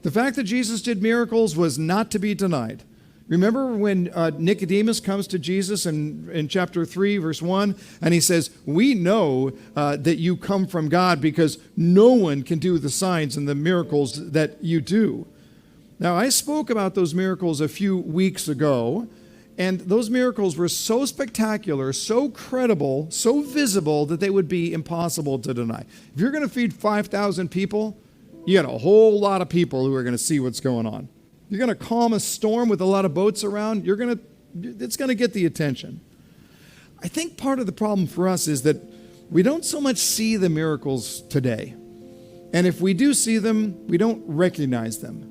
The fact that Jesus did miracles was not to be denied. Remember when Nicodemus comes to Jesus in chapter 3, verse 1, and he says, we know that you come from God because no one can do the signs and the miracles that you do. Now, I spoke about those miracles a few weeks ago, and those miracles were so spectacular, so credible, so visible that they would be impossible to deny. If you're going to feed 5,000 people, you got a whole lot of people who are going to see what's going on. You're going to calm a storm with a lot of boats around, it's going to get the attention. I think part of the problem for us is that we don't so much see the miracles today. And if we do see them, we don't recognize them.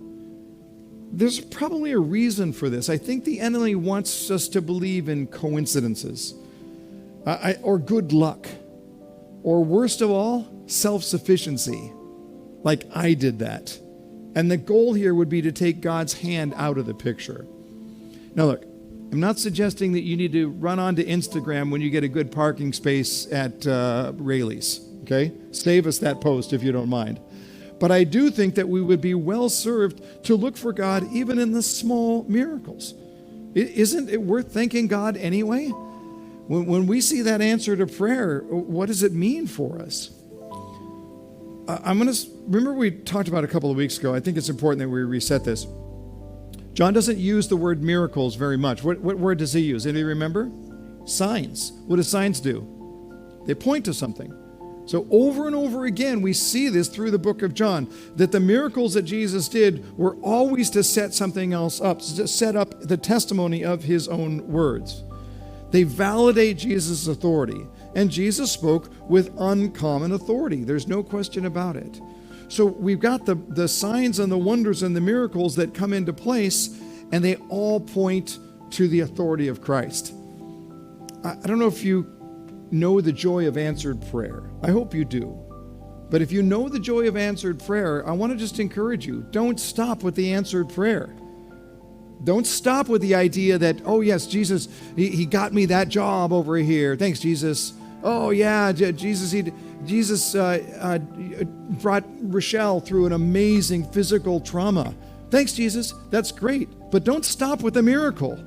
There's probably a reason for this. I think the enemy wants us to believe in coincidences, or good luck, or worst of all, self-sufficiency, like I did that. And the goal here would be to take God's hand out of the picture. Now look, I'm not suggesting that you need to run onto Instagram when you get a good parking space at Rayleigh's, okay? Save us that post if you don't mind. But I do think that we would be well served to look for God even in the small miracles. Isn't it worth thanking God anyway? When we see that answer to prayer, what does it mean for us? Remember we talked about a couple of weeks ago, I think it's important that we reset this. John doesn't use the word miracles very much. What word does he use? Anybody remember? Signs. What do signs do? They point to something. So over and over again, we see this through the book of John, that the miracles that Jesus did were always to set something else up, to set up the testimony of his own words. They validate Jesus' authority. And Jesus spoke with uncommon authority. There's no question about it. So we've got the signs and the wonders and the miracles that come into place, and they all point to the authority of Christ. I don't know if you know the joy of answered prayer. I hope you do. But if you know the joy of answered prayer, I want to just encourage you, don't stop with the answered prayer. Don't stop with the idea that, oh yes, Jesus, he got me that job over here. Thanks, Jesus. Oh yeah, Jesus brought Rochelle through an amazing physical trauma. Thanks, Jesus. That's great. But don't stop with the miracle.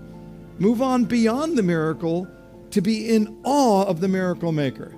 Move on beyond the miracle to be in awe of the miracle maker.